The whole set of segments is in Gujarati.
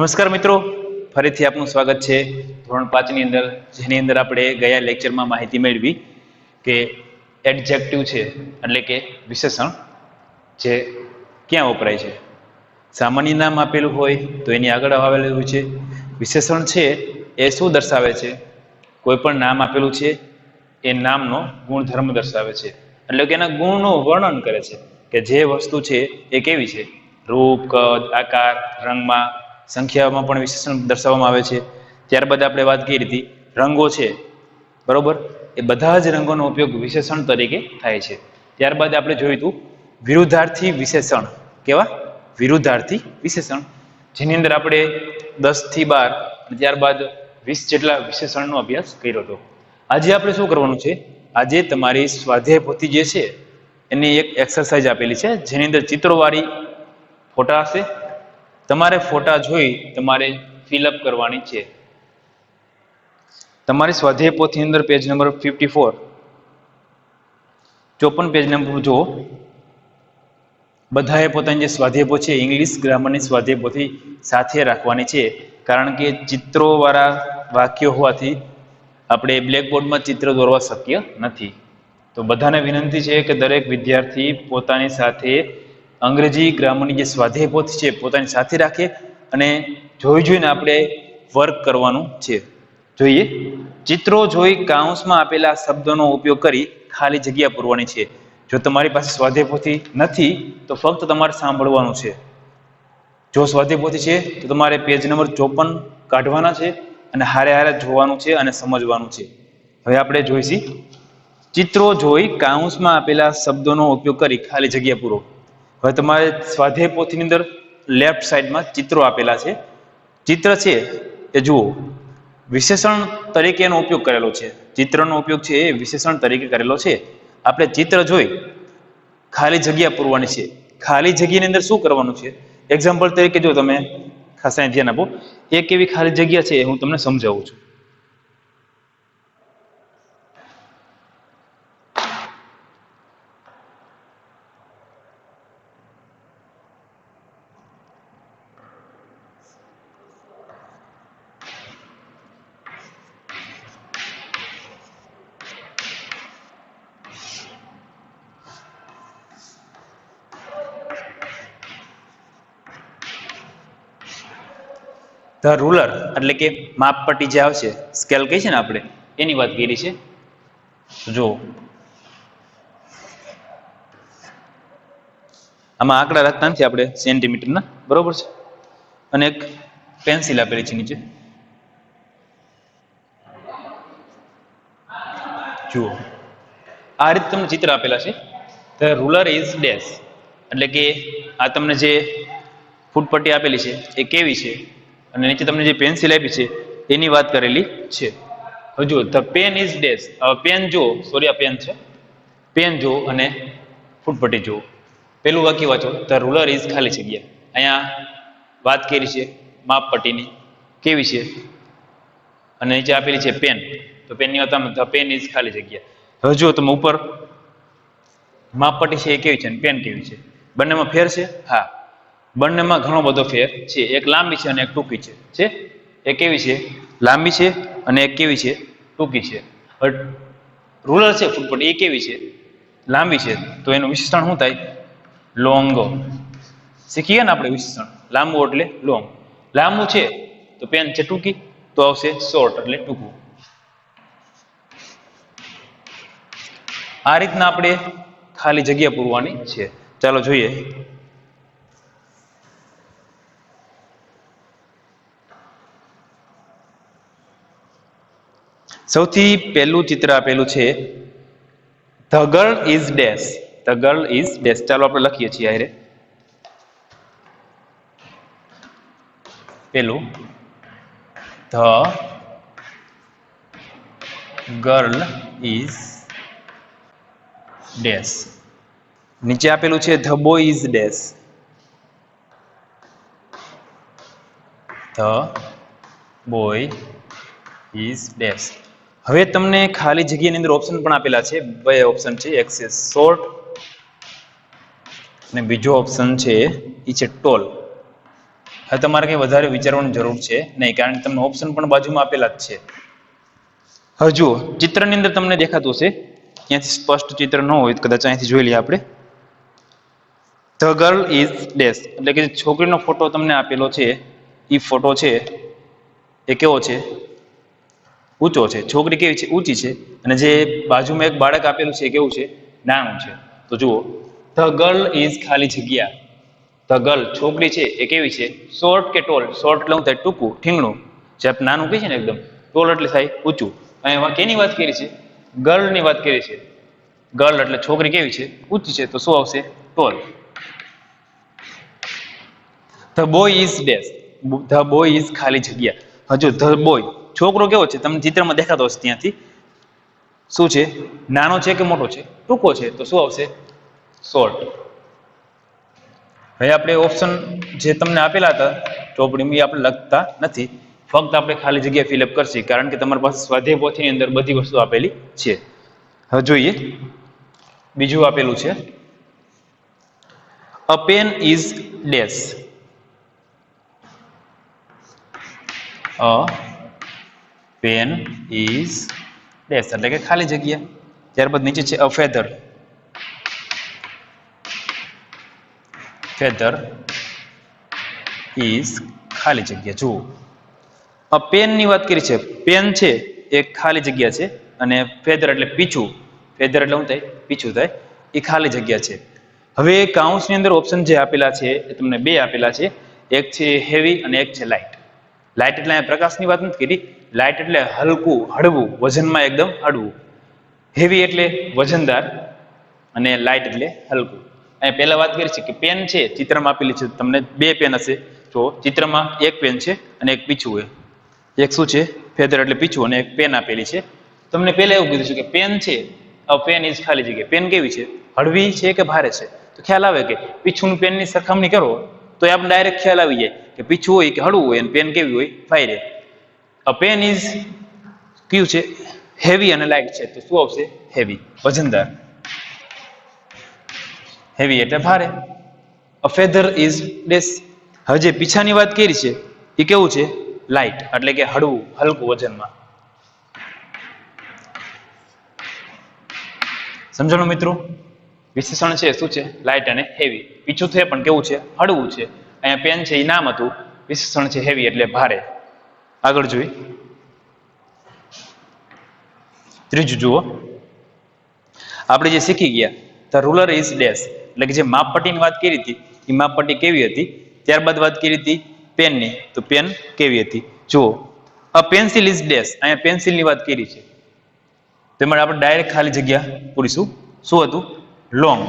નમસ્કાર મિત્રો, ફરીથી આપનું સ્વાગત છે ધોરણ 5 ની અંદર, જેની અંદર આપણે ગયા લેક્ચરમાં માહિતી મેળવી કે એડજેક્ટિવ છે એટલે કે વિશેષણ જે ક્યાં વપરાય છે. સામાન્ય નામ આપેલું હોય તો એની આગળ આવેલું હોય છે. વિશેષણ છે એ શું દર્શાવે છે? કોઈ પણ નામ આપેલું છે એ નામનો ગુણધર્મ દર્શાવે છે, એટલે કે એના ગુણનું વર્ણન કરે છે કે જે વસ્તુ છે એ કેવી છે. રૂપ, કદ, આકાર, રંગમાં, સંખ્યામાં પણ વિશેષણ દર્શાવવામાં આવે છે. ત્યારબાદ આપણે વાત કરી હતી રંગો છે, બરોબર, એ બધા જ રંગોનો ઉપયોગ વિશેષણ તરીકે થાય છે. ત્યારબાદ આપણે જોયું હતું વિરુદ્ધાર્થી વિશેષણ. કેવા? વિરુદ્ધાર્થી વિશેષણ, જેની અંદર આપણે 10 થી 12 ત્યારબાદ 20 જેટલા વિશેષણનો અભ્યાસ કર્યો હતો. આજે આપણે શું કરવાનું છે? આજે તમારી સ્વાધ્યાય પોથી જે છે એની એક એક્સરસાઇઝ આપેલી છે, જેની અંદર ચિત્રોવાળી ફોટા હશે. તમારે ફોટા જોઈ તમારે ફિલઅપ કરવાની છે. તમારી સ્વાધ્યાય પોથી અંદર પેજ નંબર 54, 54 પેજ નંબર જુઓ. બધાએ પોતાની જે સ્વાધ્યાય પોથી છે, ઇંગ્લિશ ગ્રામરની સ્વાધ્યાય પોથી સાથે રાખવાની છે, કારણ કે ચિત્રોવાળા વાક્યો હોવાથી આપણે બ્લેકબોર્ડમાં ચિત્ર દોરવા શક્ય નથી. તો બધાને વિનંતી છે કે દરેક વિદ્યાર્થી પોતાની સાથે અંગ્રેજી ગ્રામરની જે સ્વાધ્યાય પોથી છે પોતાની સાથે રાખે અને જોઈને આપણે વર્ક કરવાનું છે. જોઈએ, ચિત્રો જોઈ કાઉન્સમાં આપેલા શબ્દોનો ઉપયોગ કરી ખાલી જગ્યા પૂરવાની છે. જો તમારી પાસે સ્વાધ્યાય પોથી નથી તો ફક્ત તમારે સાંભળવાનું છે. જો સ્વાધ્યાય પોથી છે તો તમારે પેજ નંબર 54 કાઢવાના છે અને હારે હારે જોવાનું છે અને સમજવાનું છે. હવે આપણે જોઈશી ચિત્રો જોઈ કાઉન્સમાં આપેલા શબ્દોનો ઉપયોગ કરી ખાલી જગ્યા પૂરો. હવે તમારે સ્વાધ્યાય પોથીની અંદર લેફ્ટ સાઈડમાં ચિત્રો આપેલા છે. ચિત્ર છે એ જુઓ, વિશેષણ તરીકે એનો ઉપયોગ કરેલો છે. ચિત્રનો ઉપયોગ છે એ વિશેષણ તરીકે કરેલો છે. આપણે ચિત્ર જોઈ ખાલી જગ્યા પૂરવાની છે. ખાલી જગ્યાની અંદર શું કરવાનું છે? એક્ઝામ્પલ તરીકે જો તમે ખાસ ધ્યાન આપો, એક એવી ખાલી જગ્યા છે, હું તમને સમજાવું છું. ધ રૂલર એટલે કે માપપટ્ટી જે આવશે, સ્કેલ કહી છે ને આપણે, એની વાત કરી છે. જો આમાં આંકડા રાખતા નથી આપણે, સેન્ટીમીટરના, બરોબર છે, અને એક પેન્સિલ આપેલી છે નીચે. જુઓ, આ રીતે તમને ચિત્ર આપેલા છે. ધ રૂલર ઇઝ ડેશ, એટલે કે આ તમને જે ફૂટપટ્ટી આપેલી છે એ કેવી છે, અને નીચે તમને જે પેન્સિલ આપી છે એની વાત કરેલી છે. હવે જુઓ, the pen is dash. Pen જુઓ, સોરી આ પેન છે, પેન જુઓ અને ફૂટપટ્ટી જુઓ. પેલું વાક્ય વાંચો, ધ રૂલર ઇઝ ખાલી જગ્યા. અહીંયા વાત કરી છે માપપટ્ટીની, કેવી છે, અને નીચે આપેલી છે પેન, તો પેનની વાત ધ પેન ઇઝ ખાલી જગ્યા. હવે જુઓ તમે ઉપર માપપટ્ટી છે એ કેવી છે અને પેન કેવી છે, બંનેમાં ફેર છે? હા, બંનેમાં ઘણો બધો ફેર છે. એક લાંબી છે અને એક ટૂંકી છે. એ કેવી છે? લાંબી છે, અને એક કેવી છે? ટૂંકી છે. રૂલર છે ફૂટપટ્ટી, એ કેવી છે? લાંબી છે, તો એનું વિશેષણ શું થાય? લોંગો. શીખીએ ને આપણે વિશેષણ, લાંબુ એટલે લોંગ. લાંબુ છે તો પેન છે ટૂંકી, તો આવશે શોર્ટ એટલે ટૂંકું. આ રીતના આપણે ખાલી જગ્યા પૂરવાની છે. ચાલો જોઈએ. સૌથી પહેલું ચિત્ર આપેલું છે the girl is dash. The girl is dash. ચાલો આપણે લખીએ છીએ આરે. પેલું, ધ ગર્લ ઇઝ ડેશ. નીચે આપેલું છે the boy is dash. The boy is dash. હવે તમને ખાલી જગ્યાની અંદર ઓપ્શન પણ આપેલા છે. બે ઓપ્શન છે, એક છે શોર્ટ અને બીજો ઓપ્શન છે એ છે ટોલ. હવે તમારે કંઈ વધારે વિચારવાની જરૂર છે નહીં, કારણ કે તમને ઓપ્શન પણ બાજુમાં આપેલા જ છે. હવે જુઓ, ચિત્રની અંદર તમને દેખાતું હશે, ત્યાંથી સ્પષ્ટ ચિત્ર ન હોય તો કદાચ અહીંથી જોઈ લઈએ આપણે. ધ ગર્લ ઇઝ ડેશ, એટલે કે છોકરીનો ફોટો તમને આપેલો છે, એ ફોટો છે એ કેવો છે? ઊંચો છે. છોકરી કેવી છે? ઊંચી છે. અને જે બાજુમાં એક બાળક આપેલું છે એ કેવું છે? નાનું છે. તો જુઓ, ધ ગર્લ ઇઝ ખાલી જગ્યા, ધ ગર્લ છોકરી છે એ કેવી છે? શોર્ટ કે ટોલ? શોર્ટ એટલે શું થાય? ટૂંકું, ઠીંગણું. જે આપણે નાનું કહીએ ને એકદમ, ટોલ એટલે થાય ઊંચું. અહીંયા કેની વાત કરી છે? ગર્લની વાત કરી છે. ગર્લ એટલે છોકરી કેવી છે? ઊંચી છે. તો શું આવશે? Tall. The boy is dash, the boy is ખાલી જગ્યા. હજુ ધ બોય છોકરો કેવો છે? તમને ચિત્રમાં દેખાતો હશે ત્યાંથી. શું છે? નાનો છે કે મોટો છે? ટૂંકો છે. તો શું આવશે? શોર્ટ. હવે આપણે ઓપ્શન જે તમને આપેલા હતા ચોપડીમાં એ આપણે લખતા નથી, ફક્ત આપણે ખાલી જગ્યા ફિલઅપ કરશી, કારણ કે તમારી પાસે સ્વાધ્યાય પોથીની અંદર બધી વસ્તુ આપેલી છે. હવે જોઈએ, બીજું આપેલું છે, a pen is dash. A pen is dash એટલે કે ખાલી જગ્યા. ત્યારબાદ નીચે છે અ ફેધર. ફેધર ઇઝ ખાલી જગ્યા. જુઓ, અ પેનની વાત કરી છે. પેન છે એ ખાલી જગ્યા છે, અને ફેધર એટલે પીછું. ફેધર એટલે શું થાય? પીછું થાય. એ ખાલી જગ્યા છે. હવે કાઉન્સની અંદર ઓપ્શન જે આપેલા છે એ તમને બે આપેલા છે, એક છે હેવી અને એક છે લાઇટ. લાઇટ એટલે પ્રકાશની વાત નથી કરી. લાઇટ એટલે હલકું, હળવું, વજનમાં એકદમ હળવું. હેવી એટલે વજનદાર, અને લાઇટ એટલે હલકું. અહીંયા પહેલા વાત કરી છે કે પેન છે, ચિત્રમાં આપેલી છે, તમને બે પેન હશે. તો ચિત્રમાં એક પેન છે અને એક પીછું હોય. એક શું છે? ફેધર એટલે પીછું, અને એક પેન આપેલી છે. તમને પહેલા એવું કીધું છે કે પેન છે, પેન ઇઝ ખાલી જગ્યા. પેન કેવી છે? હળવી છે કે ભારે છે? તો ખ્યાલ આવે કે પીછું પેનની સરખામણી કરો તો આપણે ડાયરેક્ટ ખ્યાલ આવી જાય કે પીછું હોય કે હળવું હોય, અને પેન કેવી હોય? ભારે. અ પેન ઇઝ કયું છે? હેવી અને લાઇટ છે. તો શું આવશે? હેવી, વજનદાર. હેવી એટલે ભારે. અ ફેધર ઇઝ ડેશ. હવે જે પીછાની વાત કરી છે એ કેવું છે? લાઇટ એટલે કે હળવું, હલકું વજનમાં. સમજણું મિત્રો? વિશેષણ છે શું છે? લાઇટ અને હેવી. પીછું છે પણ કેવું છે? હળવું છે. અહીંયા પેન છે એ નામ હતું, વિશેષણ છે હેવી એટલે ભારે. આગળ જોઈ, ત્રીજું જુઓ, આપણે જે શીખી ગયા, ધ રૂલર ઇઝ ડેશ, એટલે કે જે માપપટ્ટીની વાત કરી હતી એ માપપટ્ટી કેવી હતી. ત્યારબાદ વાત કરી હતી પેનની, તો પેન કેવી હતી? જુઓ, અ પેન્સિલ ઇઝ ડેશ. અહીંયા પેન્સિલની વાત કરી છે, તેમાં આપણે ડાયરેક્ટ ખાલી જગ્યા પૂરીશું. શું હતું? લોંગ.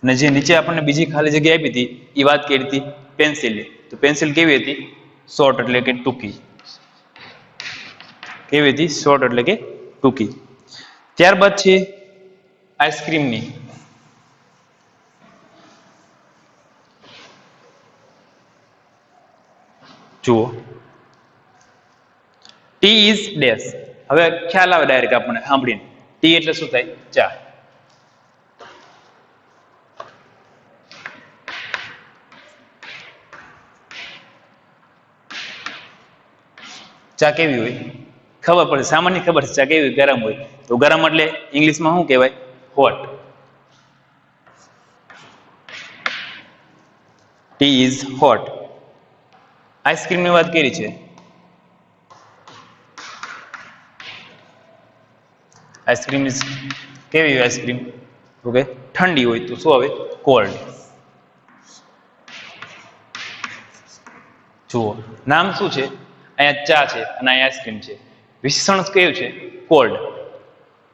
અને જે નીચે આપણને બીજી ખાલી જગ્યા આપી હતી એ વાત કરી હતી પેન્સિલની. તો પેન્સિલ કેવી હતી? શોર્ટ એટલે કે ટૂંકી. કેવી હતી? શોર્ટ એટલે કે ટૂંકી. ત્યારબાદ છે આઈસ્ક્રીમની. જુઓ, ટી ઇઝ ડેશ. હવે ખ્યાલ આવે ડાયરેક્ટ આપણને સાંભળીને. ટી એટલે શું થાય? ચા. ચા કેવી હોય? ખબર પડે, સામાન્ય ખબર છે ચા કેવી? ગરમ હોય. તો ગરમ એટલે ઇંગ્લિશમાં શું કહેવાય? હોટ. Tea is hot. આઈસ્ક્રીમની વાત કરી છે. આઈસ્ક્રીમ ઇઝ કેવી હોય? આઈસ્ક્રીમ ઓકે ઠંડી હોય. તો શું આવે? કોલ્ડ. જુઓ, નામ શું છે? અહીંયા ચા છે અને અહીંયા આઈસ્ક્રીમ છે. વિશેષણ કેવું છે? કોલ્ડ.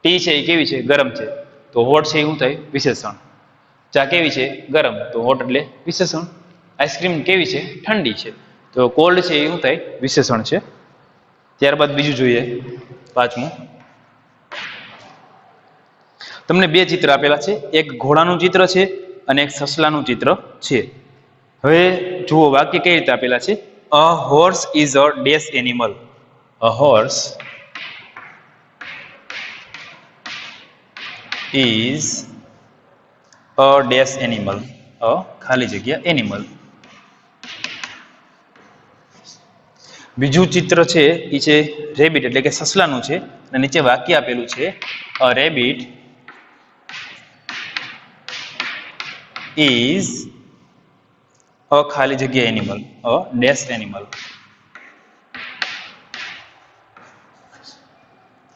ટી છે એ કેવી છે? ગરમ છે. તો હોટ છે એ શું થાય? વિશેષણ. ચા કેવી છે? ગરમ. તો હોટ એટલે વિશેષણ. આઈસ્ક્રીમ કેવી છે? ઠંડી છે. તો કોલ્ડ છે એ શું થાય? વિશેષણ છે. ત્યારબાદ બીજું જોઈએ, પાંચમું. તમને બે ચિત્ર આપેલા છે, એક ઘોડાનું ચિત્ર છે અને એક સસલાનું ચિત્ર છે. હવે જુઓ, વાક્ય કઈ રીતે આપેલા છે? A horse is a dash animal. A horse is a dash animal. A ખાલી જગ્યા એનિમલ. બીજું ચિત્ર છે એ છે રેબિટ એટલે કે સસલાનું છે અને નીચે વાક્ય આપેલું છે અ રેબિટ ઇઝ અ ખાલી જગ્યા એનિમલ અ ડેશ એનિમલ.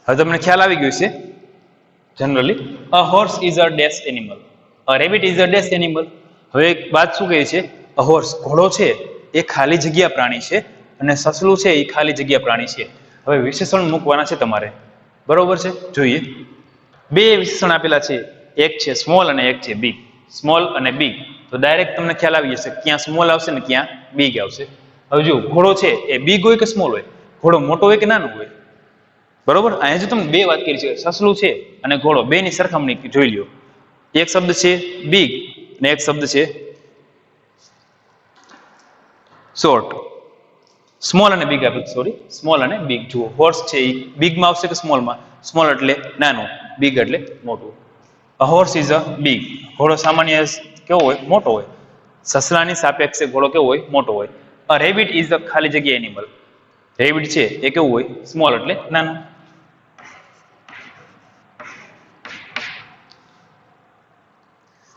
હવે તમને ખ્યાલ આવી ગયો છે generally a horse is a dash animal a rabbit is a dash animal. હવે એક વાત શું કહે છે અ હોર્સ ઘોડો છે એ ખાલી જગ્યા પ્રાણી છે અને સસલું છે એ ખાલી જગ્યા પ્રાણી છે. હવે વિશેષણ મૂકવાના છે તમારે બરોબર છે. જોઈએ બે વિશેષણ આપેલા છે એક છે સ્મોલ અને એક છે બિગ. સ્મોલ અને બિગ તો ડાયરેક્ટ તમને ખ્યાલ આવી જશે ક્યાં સ્મોલ આવશે ને ક્યાં બિગ આવશે. હવે જો ઘોડો છે એ બિગ હોય કે સ્મોલ હોય ઘોડો મોટો હોય કે નાનો હોય બરોબર. અહીંયા જો તમે બે વાત કરી છે સસલું છે અને ઘોડો બે ની સરખામણી જોઈ લ્યો. એક શબ્દ છે બિગ અને એક શબ્દ છે શોર્ટ. સ્મોલ અને બિગ આપે સોરી સ્મોલ અને બિગ. જુઓ હોર્સ છે એ બિગમાં આવશે કે સ્મોલમાં. સ્મોલ એટલે નાનું બિગ એટલે મોટું. અ હોર્સ ઇઝ અ બિગ ઘોડો સામાન્ય કેવો હોય મોટો હોય. સસલાની સાપેક્ષે ઘોડો કેવો હોય મોટો હોય. અ રેબિટ ઇઝ અ ખાલી જગ્યા એનિમલ રેબિટ છે એ કેવું હોય સ્મોલ એટલે નાનું.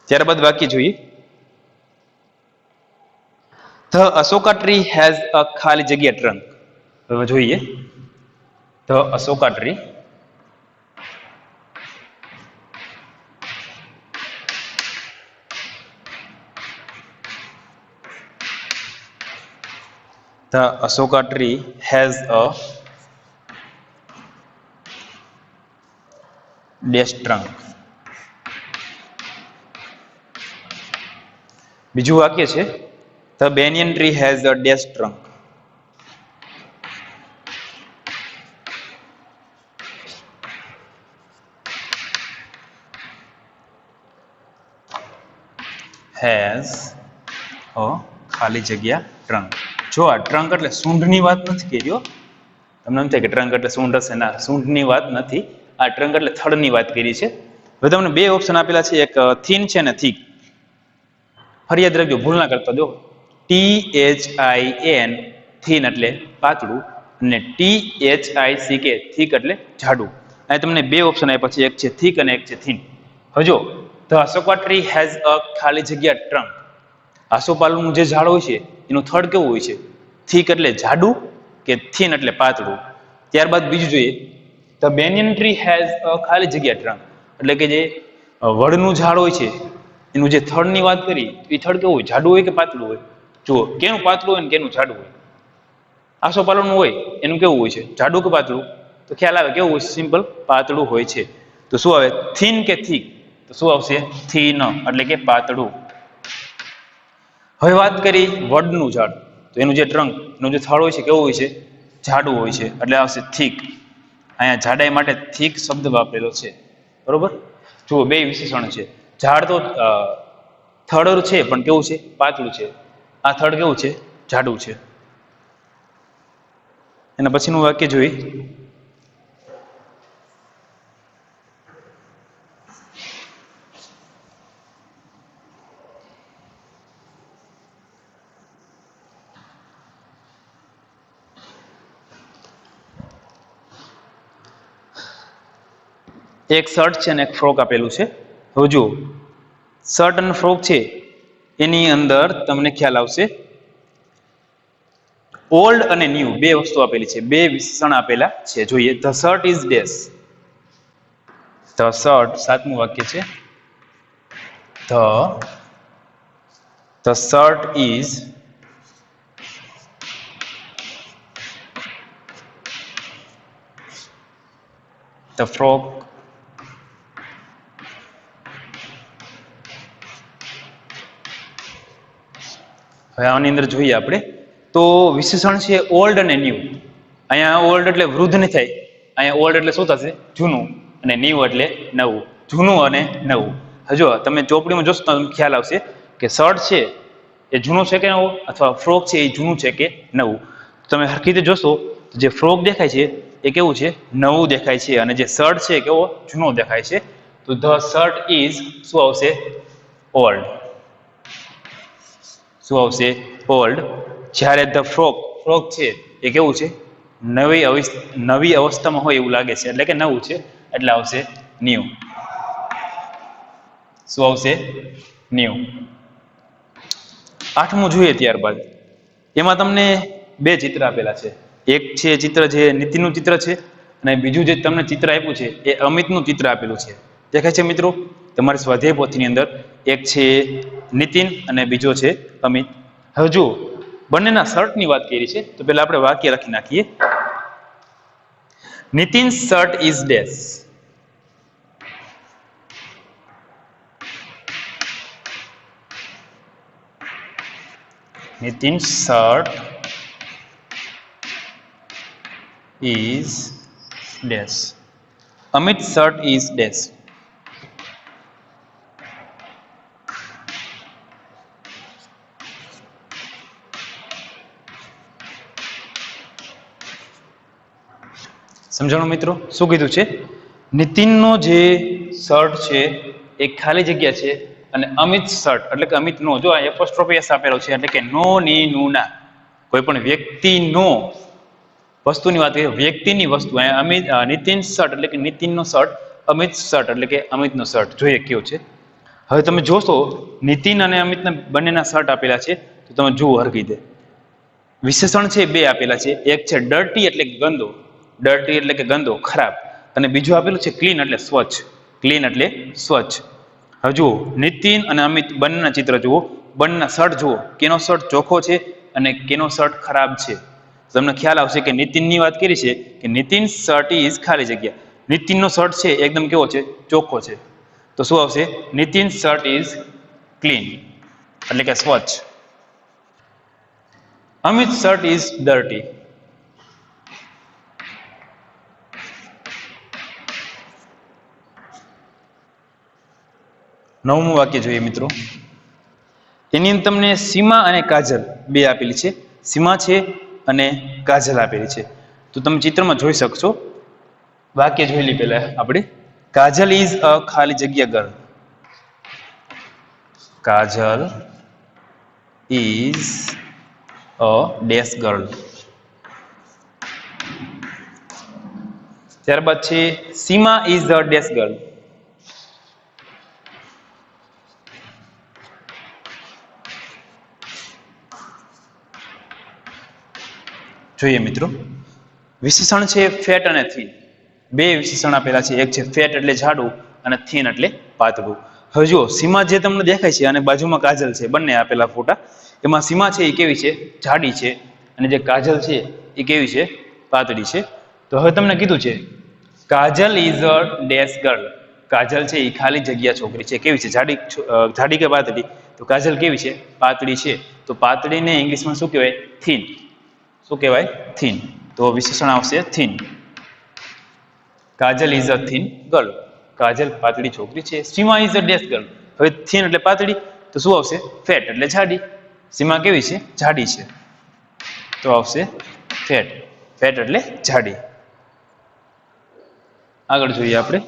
ત્યારબાદ વાક્ય જોઈએ the Ashoka tree has a ખાલી જગ્યા ટ્રંક. હવે જોઈએ the Ashoka tree The Ashoka tree has a dash trunk. બીજું વાક્ય છે The banyan tree has a dash trunk. Has a ખાલી જગ્યા ટ્રંક. જો આ ટ્રંક એટલે સૂંઢની વાત નથી કર્યો. તમને એમ થાય કે ટ્રંક એટલે સૂંઢ હશે ના સૂંઢની વાત નથી. આ ટ્રંક એટલે થડની વાત કરી છે. હવે તમને બે ઓપ્શન આપેલા છે એક થીન છે ને થીક. ફરી યાદ રાખજો ભૂલ ના કરતા દો THIN થીન એટલે પાતળું અને THICK થીક એટલે જાડું. અહીં તમને બે ઓપ્શન આપ્યા છે એક છે થીક અને એક છે થીન. હવે જો the Ashoka tree has a ખાલી જગ્યા ટ્રંક. આસોપાલવનું જે ઝાડ હોય છે એનું થડ કેવું હોય છે થીક એટલે જાડું કે થીન એટલે પાતળું. ત્યારબાદ બીજું જોઈએ ધ બેનિયન ટ્રી હેઝ અ ખાલી જગ્યા ટ્રંક એટલે કે જે વડનું ઝાડ હોય છે એનું જે થડની વાત કરી એ થડ કેવું હોય જાડું હોય કે પાતળું હોય. જુઓ કેનું પાતળું હોય ને કેનું જાડું હોય. આસોપાલવનું હોય એનું કેવું હોય છે જાડું કે પાતળું તો ખ્યાલ આવે કેવું હોય સિમ્પલ પાતળું હોય છે. તો શું આવે થીન કે થીક તો શું આવશે થીન એટલે કે પાતળું. હવે વાત કરી વડનું ઝાડ તો એનું જે ટ્રંક એનું જે થડ હોય છે કેવું હોય છે જાડું હોય છે એટલે આવશે થીક. અહીંયા જાડાઈ માટે થીક શબ્દ વાપરેલો છે બરોબર. જુઓ બે વિશેષણ છે ઝાડ તો થડ છે પણ કેવું છે પાતળું છે. આ થડ કેવું છે જાડું છે. એના પછીનું વાક્ય જોઈ એક શર્ટ છે અને એક ફ્રોક આપેલું છે. હવે જુઓ શર્ટ અને ફ્રોક છે એની અંદર તમને ખ્યાલ આવશે ઓલ્ડ અને ન્યૂ બે વસ્તુ આપેલી છે બે વિશેષણ આપેલા છે. જોઈએ the shirt is dash. The shirt સાતમું વાક્ય છે the shirt is the frock હવે આની અંદર જોઈએ આપણે તો વિશેષણ છે ઓલ્ડ અને ન્યૂ. અહીંયા ઓલ્ડ એટલે વૃદ્ધ નહીં થાય. અહીંયા ઓલ્ડ એટલે શું થશે જૂનું અને ન્યૂ એટલે નવું. જૂનું અને નવું. હજુ તમે ચોપડીમાં જોશો તો તમને ખ્યાલ આવશે કે શર્ટ છે એ જૂનું છે કે નવું અથવા ફ્રોક છે એ જૂનું છે કે નવું. તમે હરખી રીતે જોશો તો જે ફ્રોક દેખાય છે એ કેવું છે નવું દેખાય છે અને જે શર્ટ છે કેવો જૂનો દેખાય છે. તો ધ શર્ટ ઇઝ શું આવશે ઓલ્ડ. શું આવશે ઓલ્ડ. જ્યારે ધ ફ્રોક ફ્રોગ છે એ કેવું છે? નવી અવસ્થામાં હોય એવું લાગે છે, એટલે કે નવું છે, એટલે આવશે ન્યૂ. શું આવશે? ન્યૂ. 8મું જોઈએ ત્યારબાદ. એમાં તમને 2 ચિત્ર આપેલા છે. એક છે ચિત્ર જે નીતિનનું ચિત્ર છે, અને બીજું જે તમને ચિત્ર આપ્યું છે એ અમિતનું ચિત્ર આપેલું છે. દેખાય છે મિત્રો? તમારી સ્વાધ્યાય પોથીની અંદર એક છે નીતિન અને બીજો છે અમિત. હવે જુઓ, બંનેના શર્ટની વાત કરી છે, તો પહેલા આપણે વાક્ય લખી નાખીએ. નીતિન's shirt is dash. Nitin's shirt is dash. Amit's shirt is dash. સમજાણું મિત્રો? શું કીધું છે? નીતિનનો જે શર્ટ છે એ ખાલી જગ્યા છે, અને અમિત શર્ટ એટલે કે અમિતનો, જો આ એપોસ્ટ્રોફી એસ આપેલો છે, એટલે કે નો ની નું ના, કોઈ પણ વ્યક્તિનો વસ્તુની વાત કરીએ, વ્યક્તિની વસ્તુ. અમિત નીતિન શર્ટ એટલે કે નીતિનનો શર્ટ, અમિત શર્ટ એટલે કે અમિતનો શર્ટ. જોઈએ કયો છે. હવે તમે જોશો નીતિન અને અમિતના બંનેના શર્ટ આપેલા છે, તો તમે જુઓ હરખી રીતે. વિશેષણ છે 2 આપેલા છે. એક છે ડર્ટી એટલે કે ગંદો, ડર્ટી એટલે કે ગંદો, ખરાબ, અને બીજું આપેલું છે ક્લીન એટલે સ્વચ્છ, ક્લીન એટલે સ્વચ્છ. હવે જુઓ, નીતિન અને અમિત બંનેના ચિત્ર જુઓ, બંનેના શર્ટ જુઓ, કેનો શર્ટ ચોખ્ખો છે અને કેનો શર્ટ ખરાબ છે. તમને ખ્યાલ આવશે કે નીતિનની વાત કરી છે કે નીતિન શર્ટ ઇઝ ખાલી જગ્યા, નીતિનનો શર્ટ છે એકદમ કેવો છે? ચોખ્ખો છે. તો શું આવશે? નીતિન શર્ટ ઇઝ ક્લીન એટલે કે સ્વચ્છ. Amit shirt is dirty. નવમું વાક્ય જોઈએ મિત્રો. એની અંદર તમને સીમા અને કાજલ 2 આપેલી છે. સીમા છે અને કાજલ આપેલી છે. તો તમે ચિત્રમાં જોઈ શકશો. વાક્ય જોઈ લી પહેલા આપણે. કાજલ ઇઝ અ ખાલી જગ્યા girl. Kajal is a dash girl. ત્યારબાદ છે Seema is a dash girl. જોઈએ મિત્રો, વિશેષણ છે ફેટ અને થીન. 2 વિશેષણ આપેલા છે. એક છે ફેટ એટલે જાડું અને થીન એટલે પાતળું. હવે જુઓ, સીમા જે તમને દેખાય છે અને બાજુમાં કાજલ છે, બંને આપેલા ફોટા. એમાં સીમા છે એ કેવી છે? જાડી છે, અને જે કાજલ છે એ કેવી છે? પાતળી છે. તો હવે તમને કીધું છે કાજલ ઇઝ અ ડેશ ગર્લ. કાજલ છે એ ખાલી જગ્યા છોકરી છે. કેવી છે? જાડી કે પાતળી? તો કાજલ કેવી છે? પાતળી છે. તો પાતળીને ઇંગ્લિશમાં શું કહેવાય? થીન. શું કહેવાય? થીન. તો વિશેષણ આવશે thin. Kajal is a thin girl. Kajal પાતળી છોકરી છે. Seema is a dash girl. હવે થીન એટલે પાતળી, તો શું આવશે? ફેટ એટલે જાડી. સીમા કેવી છે? જાડી છે. તો આવશે ફેટ. ફેટ એટલે જાડી. આગળ જોઈએ આપણે.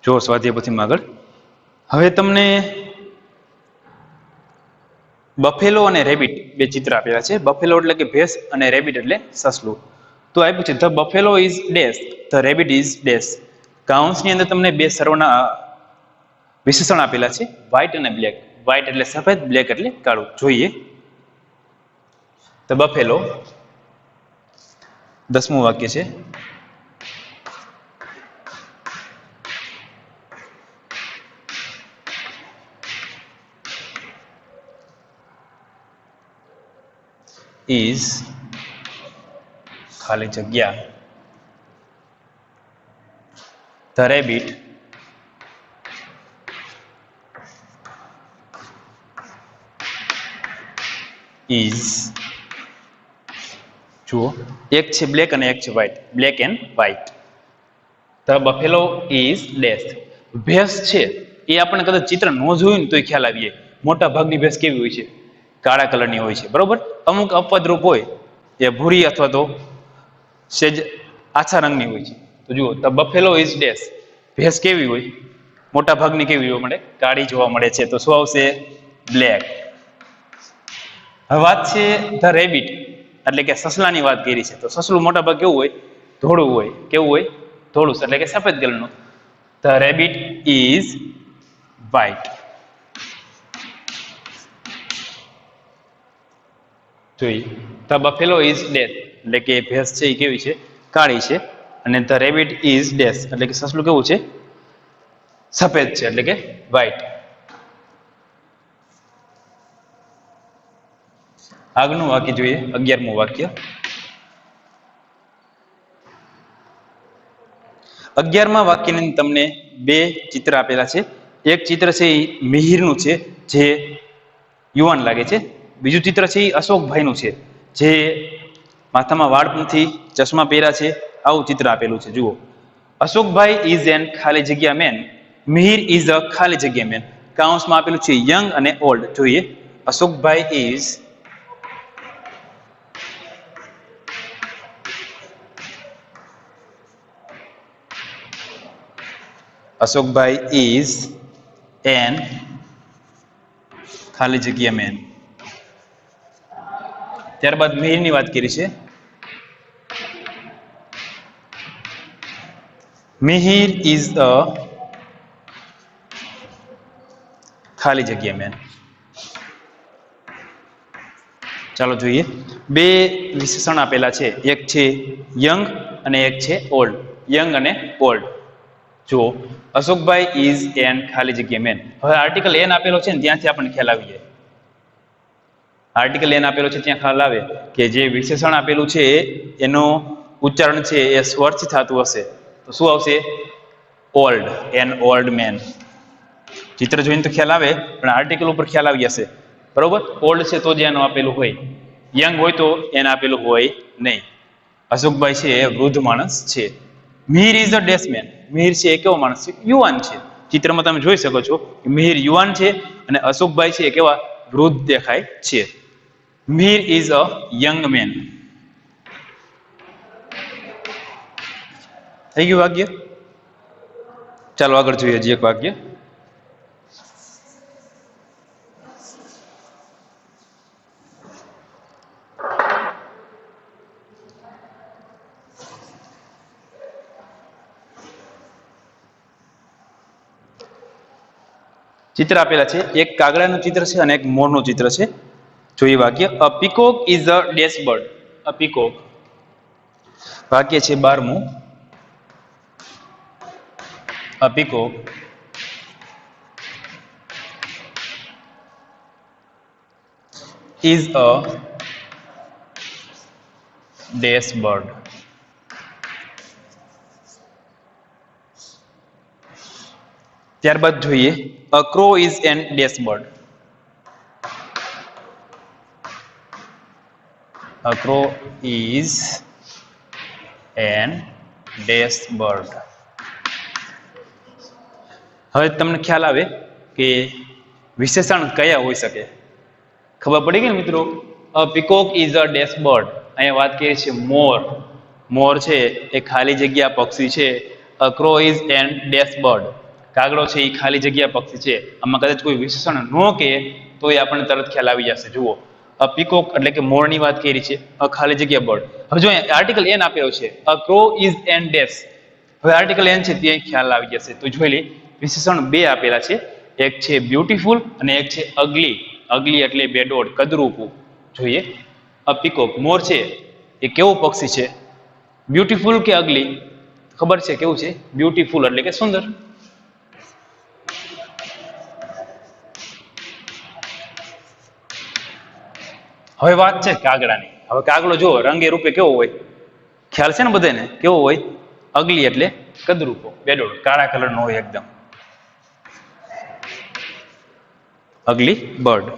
જો સ્વાધ્યાય પોથીમાં આગળ હવે તમને બફેલો અને રેબિટ 2 ચિત્ર આપેલા છે. બફેલો એટલે કે ભેંસ અને રેબિટ એટલે સસલું. તો આપ્યું છે the buffalo is dash, the rabbit is dash. કાઉન્સની અંદર તમને 2 સર્વના વિશેષણ આપેલા છે, વ્હાઇટ અને બ્લેક. વ્હાઇટ એટલે સફેદ, બ્લેક એટલે કાળું. જોઈએ ધ બફેલો. 10મું વાક્ય છે. is ખાલી જગ્યા the rabbit is, જુઓ એક છે બ્લેક અને એક છે white, black and white. The buffalo is dash. ભેંસ છે એ આપણે કદાચ ચિત્ર ન જોયું ને તોય ખ્યાલ આવીએ. મોટા ભાગની ભેંસ કેવી હોય છે? કાળા કલરની હોય છે, બરોબર. અમુક અપવાદરૂપ હોય એ ભૂરી અથવા તો સેજ આછા રંગની હોય છે. તો જુઓ ધ બફેલો ઇઝ ડેશ, ભેંસ કેવી હોય? મોટા ભાગની કેવી જોવા મળે? કાળી જોવા મળે છે. તો શું આવશે? બ્લેક. હવે વાત છે ધ રેબિટ, એટલે કે સસલાની વાત કરી છે. તો સસલું મોટા ભાગ કેવું હોય? ધોળું હોય. કેવું હોય? ધોળું, એટલે કે સફેદ કલરનું. The rabbit is white. જોઈએ ધ બફેલો ઇઝ ડેશ, એટલે કે ભેંસ છે એ કેવી છે? કાળી છે. અને ધ રેબિટ ઇઝ ડેશ, એટલે કે સસલું કેવું છે? સફેદ છે, એટલે કે વ્હાઇટ. આગળનું વાક્ય જોઈએ, 11મું વાક્ય. 11મા વાક્યની તમને બે ચિત્ર આપેલા છે. એક ચિત્ર છે એ મિહિરનું છે, જે યુવાન લાગે છે. બીજું ચિત્ર છે એ અશોકભાઈનું છે, જે માથામાં વાળ નથી, ચશ્મા પહેર્યા છે. આવું ચિત્ર આપેલું છે. જુઓ, અશોકભાઈ ઇઝ એન ખાલી જગ્યા મેન, મિહિર ઇઝ અ ખાલી જગ્યા મેન. કાઉન્સમાં આપેલું છે યંગ અને ઓલ્ડ. જોઈએ, અશોકભાઈ ઇઝ એન ખાલી જગ્યા મેન. ત્યારબાદ મિહિરની વાત કરી છે. મિહિર ઇઝ અ ખાલી જગ્યા મેન. ચાલો જોઈએ, બે વિશેષણ આપેલા છે. એક છે યંગ અને એક છે ઓલ્ડ. યંગ અને ઓલ્ડ. જુઓ, અશોકભાઈ ઇઝ એન ખાલી જગ્યા મેન. હવે આર્ટિકલ એન આપેલો છે ને, ત્યાંથી આપણને ખ્યાલ આવી જાય. આર્ટિકલ એન આપેલો છે ત્યાં ખ્યાલ આવે કે જે વિશેષણ આપેલું છે એનું ઉચ્ચારણ છે એ સ્વરથી થતું હશે. તો શું આવશે? ઓલ્ડ. An old man. ચિત્ર જોઈને તો ખ્યાલ આવે, પણ આર્ટિકલ ઉપર ખ્યાલ આવી જશે. બરોબર? ઓલ્ડ છે તો જ એનું આપેલું હોય. યંગ હોય તો એને આપેલું હોય નહીં. અશોકભાઈ છે એ વૃદ્ધ માણસ છે. Mihir is a dash man. Mihir છે એ કેવો માણસ છે? યુવાન છે. ચિત્રમાં તમે જોઈ શકો છો કે મિહિર યુવાન છે અને અશોકભાઈ છે એ કેવા? વૃદ્ધ દેખાય છે. Mihir is a young man. થઈ ગયું વાક્ય? ચાલો આગળ જોઈએ હજી એક વાક્ય. ચિત્ર આપેલા છે. એક કાગડાનું ચિત્ર છે અને એક મોરનું ચિત્ર છે. જોઈએ વાક્ય. A peacock is a dash bird. A peacock. વાક્ય છે 12મું. A peacock is a dash bird. ત્યારબાદ જોઈએ, a crow is an dash bird. A crow is an dash bird. હવે તમને ખ્યાલ આવે કે વિશેષણ કયા હોઈ શકે. ખબર પડી ગઈ ને મિત્રો? A peacock is a dash bird. અહીંયા વાત કરીએ છીએ મોર. મોર છે એ ખાલી જગ્યા પક્ષી છે. અ crow is an dash bird. કાગડો છે એ ખાલી જગ્યા પક્ષી છે. આમાં કદાચ કોઈ વિશેષણ ન કે તો એ આપણને તરત ખ્યાલ આવી જશે. જુઓ, અ પીકોક એટલે કે મોરની વાત કરી છે. અ ખાલી જગ્યા બર્ડ. હવે જો આર્ટિકલ એન આપેલો છે. અ ક્રો ઇઝ એન ડેશ. હવે આર્ટિકલ એન છે ત્યાં ખ્યાલ આવી જશે. તો જોઈ લે, વિશેષણ બે આપેલા છે. એક છે બ્યુટીફુલ અને એક છે અગલી. અગલી એટલે બેડોળ, કદરૂપું. જોઈએ, અ પીકોક મોર છે એ કેવો પક્ષી છે? બ્યુટીફુલ કે અગલી? ખબર છે કેવું છે? બ્યુટીફુલ એટલે કે સુંદર. હવે વાત છે કાગડાની. હવે કાગડો જુઓ, રંગે રૂપે કેવો હોય? ખ્યાલ છે ને બધાને? કેવો હોય? અગલી એટલે કદરૂપો, બેડોળ, કાળા કલરનો હોય એકદમ. અગલી બર્ડ.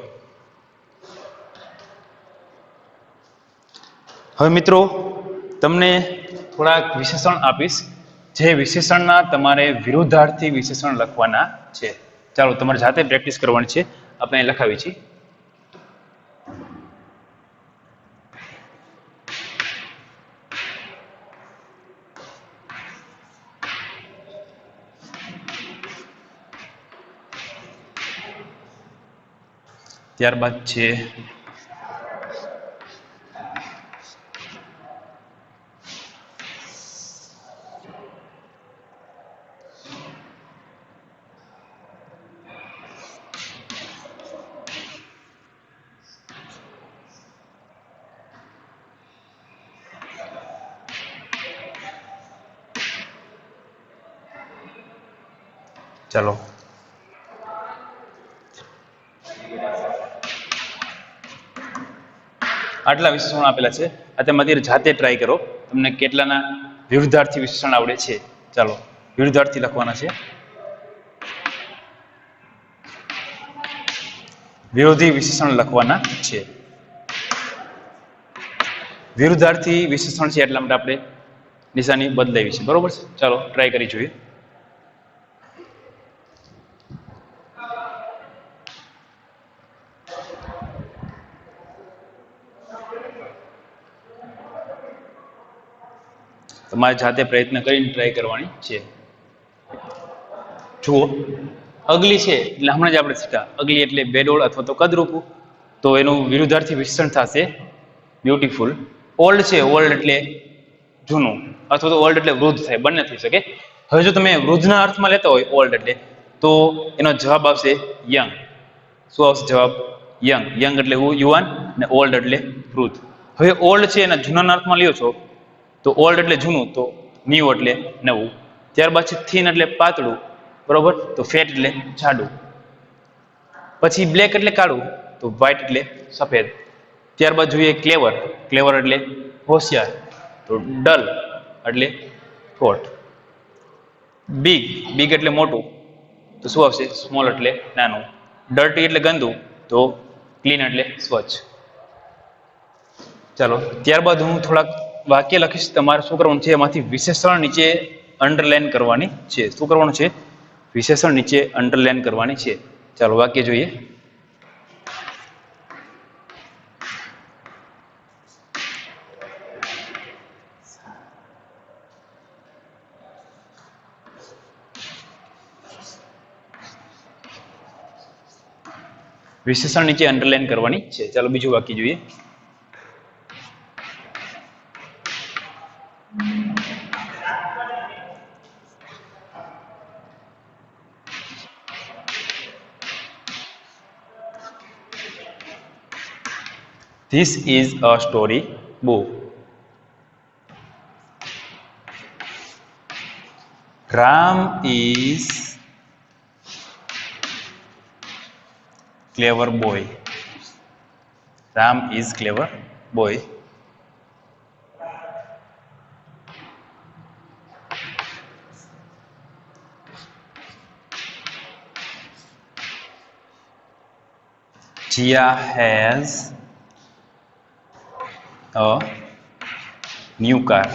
હવે મિત્રો તમને થોડાક વિશેષણ આપીશ, જે વિશેષણના તમારે વિરુદ્ધાર્થી વિશેષણ લખવાના છે. ચાલો તમારે જાતે પ્રેક્ટિસ કરવાની છે. આપણે લખાવી છીએ. ત્યારબાદ છે ચાલો આટલા વિશેષણ આપેલા છે. તમે અત્યારે જાતે ટ્રાય કરો તમને કેટલાના વિરુદ્ધાર્થી વિશેષણ આવડે છે. ચાલો વિરુદ્ધાર્થી લખવાના છે. વિરોધી વિશેષણ લખવાના છે. વિરુદ્ધાર્થી વિશેષણ છે એટલા માટે આપણે નિશાની બદલાવી છે. બરોબર છે. ચાલો ટ્રાય કરી જોઈએ. તમારે જાતે પ્રયત્ન કરીને ટ્રાય કરવાની છે. જુઓ અગલી છે એટલે હમણાં જ આપણે શીખ્યા અગલી એટલે બેડોળ અથવા તો કદરૂપું. તો એનું વિરુદ્ધાર્થી વિશેષણ થશે બ્યુટીફુલ. ઓલ્ડ છે ઓલ્ડ એટલે જૂનું અથવા તો ઓલ્ડ એટલે વૃદ્ધ થાય બંને થઈ શકે. હવે જો તમે વૃદ્ધના અર્થમાં લેતા હોય ઓલ્ડ એટલે તો એનો જવાબ આવશે યંગ. શું આવશે જવાબ? યંગ. યંગ એટલે યુવાન અને ઓલ્ડ એટલે વૃદ્ધ. હવે ઓલ્ડ છે એના જૂનાના અર્થમાં લ્યો છો તો ઓલ્ડ એટલે જૂનું તો ન્યૂ એટલે નવું. ત્યારબાદ છે થીન એટલે પાતળું. બરોબર. તો ફેટ એટલે જાડું. પછી બ્લેક એટલે કાળું તો વ્હાઇટ એટલે સફેદ. ત્યારબાદ જોઈએ ક્લેવર. ક્લેવર એટલે હોશિયાર તો ડલ એટલે થોટ. બિગ. બિગ એટલે મોટું તો શું આવશે? સ્મોલ એટલે નાનું. ડર્ટી એટલે ગંદુ તો ક્લીન એટલે સ્વચ્છ. ચાલો ત્યારબાદ હું થોડાક વાક્ય લખીશ. તમારે શું કરવાનું છે એમાંથી વિશેષણ નીચે અંડરલાઈન કરવાની છે. શું કરવાનું છે? વિશેષણ નીચે અંડરલાઈન કરવાની છે. ચાલો વાક્ય જોઈએ. વિશેષણ નીચે અંડરલાઈન કરવાની છે. ચાલો બીજું વાક્ય જોઈએ. This is a story book. Ram is clever boy. Ram is clever boy. Jia has a new car.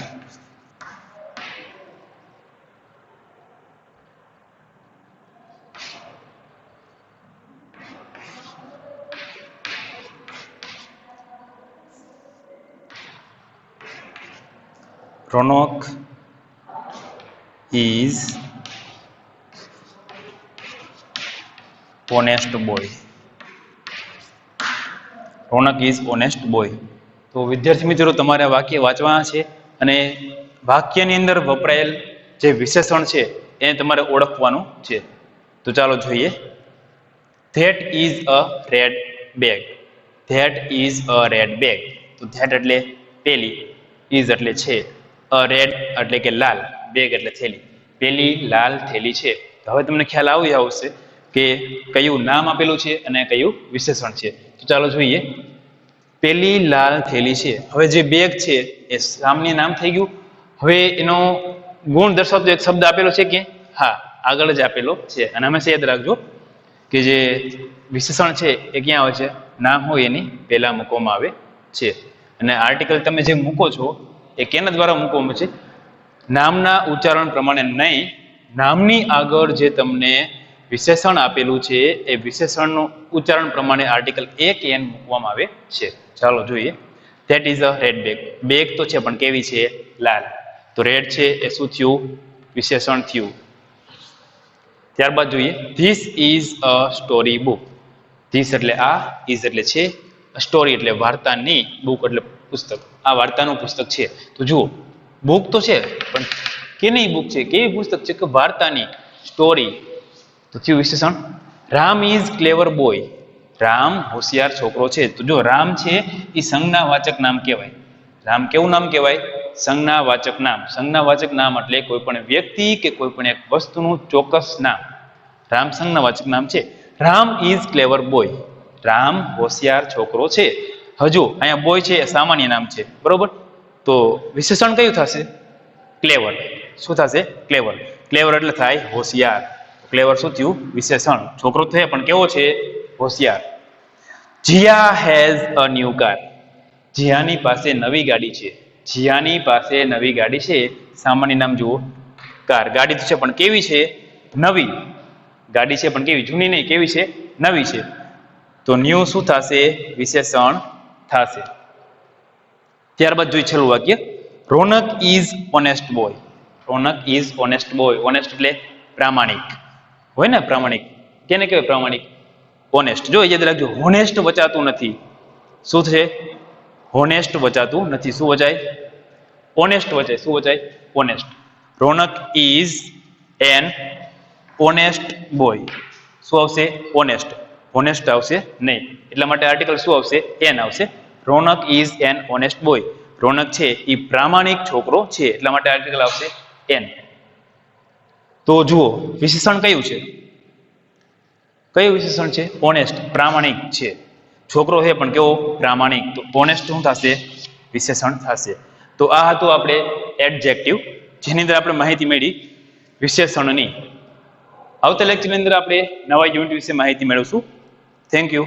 Ronak is honest boy. Ronak is honest boy. તો વિદ્યાર્થી મિત્રો તમારે વાક્ય વાંચવાના છે અને વાક્યની અંદર વપરાયેલ જે વિશેષણ છે એને તમારે ઓળખવાનું છે. તો ચાલો જોઈએ. That is a red bag. That is a red bag. તો ધેટ એટલે પેલી, ઇઝ એટલે છે, અ રેડ એટલે કે લાલ, બેગ એટલે થેલી. પેલી લાલ થેલી છે. હવે તમને ખ્યાલ આવી આવશે કે કયું નામ આપેલું છે અને કયું વિશેષણ છે. તો ચાલો જોઈએ. પેલી લાલ થેલી છે. હવે જે બેગ છે એ સામાન્ય નામ થઈ ગયું. હવે એનો ગુણ દર્શાવતો એક શબ્દ આપેલો છે કે હા આગળ જ આપેલો છે. અને હંમેશા યાદ રાખજો કે જે વિશેષણ છે એ ક્યાં આવે છે? નામ હોય એની પહેલા મૂકવામાં આવે છે. અને આર્ટિકલ તમે જે મૂકો છો એ કેના દ્વારા મૂકવામાં છે? નામના ઉચ્ચારણ પ્રમાણે નહીં, નામની આગળ જે તમને વિશેષણ આપેલું છે એ વિશેષણનું ઉચ્ચારણ પ્રમાણે આર્ટિકલ એ કે એન મૂકવામાં આવે છે. ચાલો જોઈએ. That is a red bag. Bag તો છે પણ કેવી છે? લાલ. તો રેડ છે એ શું થયું? વિશેષણ થયું. ત્યારબાદ જોઈએ. This is a story book. This એટલે આ, ઇઝ એટલે છે, સ્ટોરી એટલે વાર્તાની, બુક એટલે પુસ્તક. આ વાર્તાનું પુસ્તક છે. તો જુઓ, બુક તો છે પણ કેની બુક છે, કેવી પુસ્તક છે કે વાર્તાની, સ્ટોરી. તો થયું વિશેષણ. Ram is clever boy. Ram હોશિયાર છોકરો છે. તો જો રામ છે એ સંજ્ઞાવાચક નામ કહેવાય. રામ કેવું નામ કહેવાય? સંજ્ઞાવાચક નામ. સંજ્ઞાવાચક નામ એટલે કોઈ પણ વ્યક્તિ કે કોઈ પણ એક વસ્તુનું ચોક્કસ નામ. રામ સંજ્ઞાવાચક નામ છે. Ram is clever boy. Ram હોશિયાર છોકરો છે. હજુ અહીંયા બોય છે એ સામાન્ય નામ છે, બરોબર? તો વિશેષણ કયું થશે? ક્લેવર. શું થશે? ક્લેવર. ક્લેવર એટલે થાય હોશિયાર. ક્લેવર શું થયું? વિશેષણ. છોકરો થયો પણ કેવો છે? હોશિયાર. Jiya has a new car. જીયાની પાસે નવી ગાડી છે. જીયાની પાસે નવી ગાડી છે. સામાન્ય નામ જુઓ, કાર. ગાડી તો છે પણ કેવી છે? નવી. ગાડી છે પણ કેવી? જૂની નહીં, કેવી છે? નવી છે. તો ન્યૂ શું થશે? વિશેષણ થશે. ત્યારબાદ જોઈ છેલ્લું વાક્ય. Raunak is honest boy. Raunak is honest boy. Honest એટલે પ્રામાણિક હોય ને, પ્રામાણિક. કેને કહેવાય પ્રામાણિક? ઓનેસ્ટ. જો યાદ રાખજો, હોનેસ્ટ વચાતું નથી. શું છે? હોનેસ્ટ વચાતું નથી. શું વચાય? ઓનેસ્ટ વચાય. શું વચાય? Honest. Ronak is an honest boy. શું આવશે? ઓનેસ્ટ. હોનેસ્ટ આવશે નહીં. એટલા માટે આર્ટિકલ શું આવશે? એન આવશે. રોનક ઇઝ એન ઓનેસ્ટ બોય. રોનક છે એ પ્રામાણિક છોકરો છે. એટલા માટે આર્ટિકલ આવશે એન. તો જુઓ, વિશેષણ કયું છે? કયું વિશેષણ છે? ઓનેસ્ટ. પ્રામાણિક છે. છોકરો છે પણ કેવો? પ્રામાણિક. તો ઓનેસ્ટ શું થશે? વિશેષણ થશે. તો આ હતું આપણે એડજેક્ટિવ, જેની અંદર આપણે માહિતી મેળવી વિશેષણની. આવતા લેક્ચરની અંદર આપણે નવા યુનિટ વિશે માહિતી મેળવશું. Thank you.